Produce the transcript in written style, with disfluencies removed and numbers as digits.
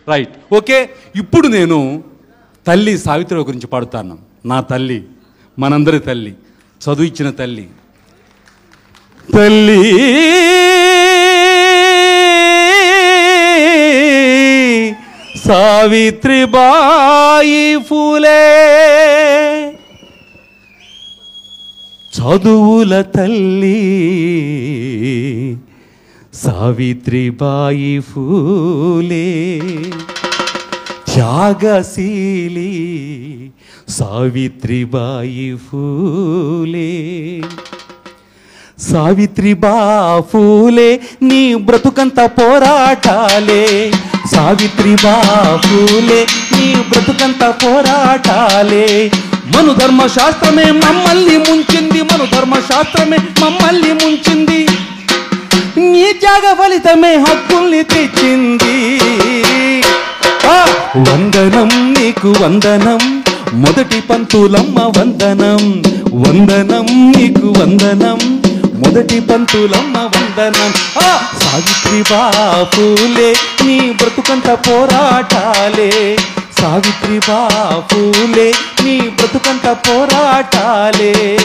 Right, okay. ఇప్పుడు నేను తల్లి సావిత్రి గురించి పాడుతాను. నా తల్లి, మనందరి తల్లి, చదువు ఇచ్చిన తల్లి. తల్లి సావిత్రిబాయి ఫూలే, చదువుల తల్లి సావిత్రిబాయి ఫూలే, త్యాగశీలి సావిత్రిబాయి ఫూలే. సావిత్రిబా ఫూలే నీ బ్రతుకంత పోరాటాలే, సావిత్రిబా ఫూలే నీ బ్రతుకంత పోరాటాలే. మను ధర్మశాస్త్రమే మమ్మల్ని ముంచింది, మను ధర్మశాస్త్రమే మమ్మల్ని ముంచింది, నీ త్యాగ ఫలితమే హక్కుల్ని తెచ్చింది. వందనం నీకు వందనం, మొదటి పంతులమ్మ వందనం, వందనం నీకు వందనం, మొదటి పంతులమ్మ వందనం. సావిత్రిబా ఫూలే నీ బ్రతుకంత పోరాటాలే, సావిత్రిబా ఫూలే నీ బ్రతుకంత పోరాటాలే.